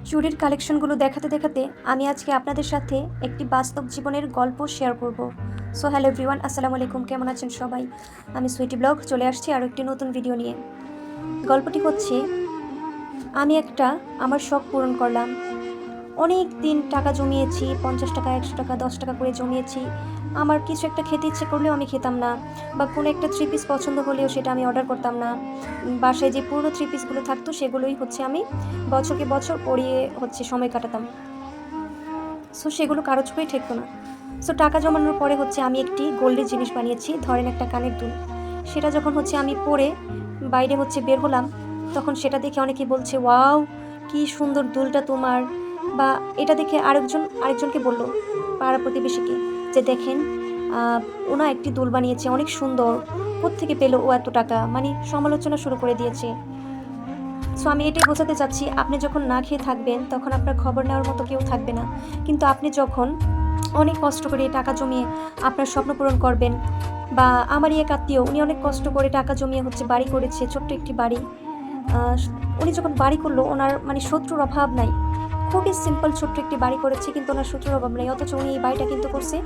চুড়ির কালেকশনগুলো দেখাতে দেখাতে আমি আজকে আপনাদের সাথে একটি বাস্তব জীবনের গল্প শেয়ার করব। সো হ্যালো এভরিওয়ান, আসসালামু আলাইকুম, কেমন আছেন সবাই? আমি সুইটি ব্লগ চলে আসছি আরও একটি নতুন ভিডিও নিয়ে। গল্পটি হচ্ছে, আমি আমার শখ পূরণ করলাম। অনেক দিন টাকা জমিয়েছি, 50 টাকা, 100 টাকা, 10 টাকা করে জমিয়েছি। আমার কিছু একটা খেতে ইচ্ছে করলেও আমি খেতাম না, বা কোনো একটা থ্রি পিস পছন্দ হলেও সেটা আমি অর্ডার করতাম না। বাসায় যে পুরনো থ্রি পিসগুলো থাকতো সেগুলোই আমি বছরকে বছর পরিয়ে সময় কাটাতাম। সো সেগুলো কারো চোখেই ঠেকতো না। সো টাকা জমানোর পরে আমি একটি গোল্ডের জিনিস বানিয়েছি, ধরেন একটা কানের দুল। সেটা যখন আমি পরে বাইরে বের হলাম, তখন সেটা দেখে অনেকেই বলছে, ওয়াও কি সুন্দর দুলটা তোমার। বা এটা দেখে আরেকজনকে বলল, পাড়া প্রতিবেশীকে, যে দেখেন ওনা একটি দুল বানিয়েছে, অনেক সুন্দর, কোত্থেকে পেলো ও এত টাকা, মানে সমালোচনা শুরু করে দিয়েছে। সো আমি এটাই বোঝাতে চাচ্ছি, আপনি যখন না খেয়ে থাকবেন তখন আপনার খবর নেওয়ার মতো কেউ থাকবে না। কিন্তু আপনি যখন অনেক কষ্ট করে টাকা জমিয়ে আপনার স্বপ্ন পূরণ করবেন, বা আমারই এক আত্মীয়, উনি অনেক কষ্ট করে টাকা জমিয়ে বাড়ি করেছে, ছোট্ট একটি বাড়ি। উনি যখন বাড়ি করলো, ওনার মানে শত্রুর অভাব নাই। খুবই সিম্পল ছোট্ট একটি বাড়ি করেছে, কিন্তু ওনার শত্রুর অভাব নেই। অথচ উনি এই বাড়িটা কিন্তু করছে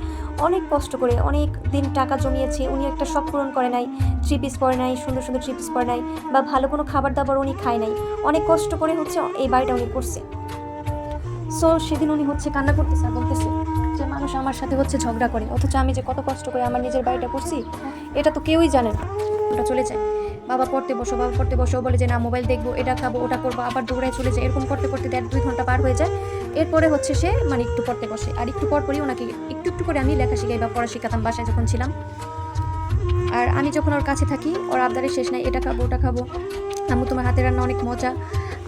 অনেক কষ্ট করে, অনেক দিন টাকা জমিয়েছে। উনি একটা শখ পূরণ করে নাই, থ্রি পিস পরে নাই, সুন্দর সুন্দর থ্রি পিস পরে নাই, বা ভালো কোনো খাবার দাবার উনি খায় নাই। অনেক কষ্ট করে এই বাড়িটা উনি করছে। সো সেদিন উনি কান্না করতেছে আর বলতেছে যে মানুষ আমার সাথে ঝগড়া করে, অথচ আমি যে কত কষ্ট করে আমার নিজের বাড়িটা করছি এটা তো কেউই জানে না। ওটা চলে যায়, বাবা পড়তে বসো, বাবা পড়তে বসো, বলে যে না মোবাইল দেখবো, এটা খাবো, ওটা করবো, আবার দৌড়ায় চলে যায়। এরকম করতে করতে 1.5-2 ঘন্টা পার হয়ে যায়। এরপরে সে মানে একটু পড়তে বসে, আর একটু পর পরই ওনাকে একটু একটু করে আমি লেখা শিখাই বা পড়া শিখাতাম বাসায় যখন ছিলাম। আর আমি যখন ওর কাছে থাকি, ওর আবদারের শেষ নাই, এটা খাবো, ওটা খাবো, আম্মু তোমার হাতের রান্না অনেক মজা।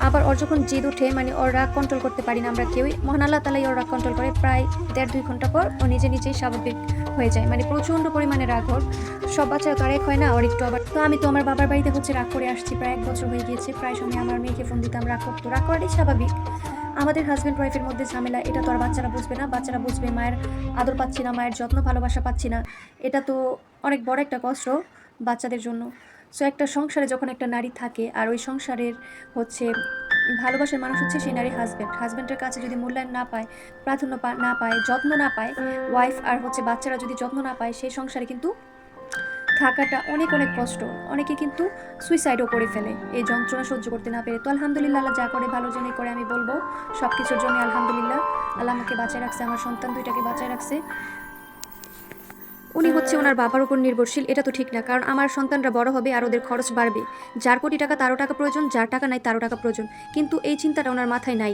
আবার ওর যখন জিদ উঠে, মানে ওর রাগ কন্ট্রোল করতে পারি না আমরা কেউই, মহান আল্লাহ তালাই ওর রাগ কন্ট্রোল করে। প্রায় 1.5-2 ঘন্টা পর ও নিজেই স্বাভাবিক হয়ে যায়, মানে প্রচণ্ড পরিমাণে রাগ ওর। সব বাচ্চা তো আর এক হয় না, ওর একটু আবার। তো আমি তো আমার বাবার বাড়িতে রাগ করে আসছি, প্রায় 1 বছর হয়ে গিয়েছে। প্রায় সময় আমার মেয়েকে ফোন দিতাম, রাগ করতো, রাগ করাটাই স্বাভাবিক। আমাদের হাজব্যান্ড ওয়াইফের মধ্যে ঝামেলা, এটা তো আর বাচ্চারা বুঝবে না। বাচ্চারা বুঝবে মায়ের আদর পাচ্ছি না, মায়ের যত্ন ভালোবাসা পাচ্ছি না, এটা তো অনেক বড় একটা কষ্ট বাচ্চাদের জন্য। সো একটা সংসারে যখন একটা নারী থাকে, আর ওই সংসারের ভালোবাসার মানুষ সেই নারী হাজব্যান্ডের কাছে যদি মূল্যায়ন না পায়, প্রাধান্য না পায়, যত্ন না পায়, ওয়াইফ আর বাচ্চারা যদি যত্ন না পায়, সেই সংসারে কিন্তু থাকাটা অনেক অনেক কষ্ট। অনেকে কিন্তু সুইসাইডও করে ফেলে এই যন্ত্রণা সহ্য করতে না পেরে। তো আলহামদুলিল্লাহ, আল্লাহ যা করে ভালোর জন্যই করে, আমি বলবো সব কিছুর জন্য আলহামদুলিল্লাহ। আল্লাহ আমাকে বাঁচায় রাখছে, আমার সন্তান দুইটাকে বাঁচায় রাখছে। উনি ওনার বাবার উপর নির্ভরশীল, এটা তো ঠিক না, কারণ আমার সন্তানরা বড় হবে আর ওদের খরচ বাড়বে। যার কোটি টাকা তারও টাকা প্রয়োজন, যার টাকা নাই তারও টাকা প্রয়োজন, কিন্তু এই চিন্তাটা ওনার মাথায় নাই।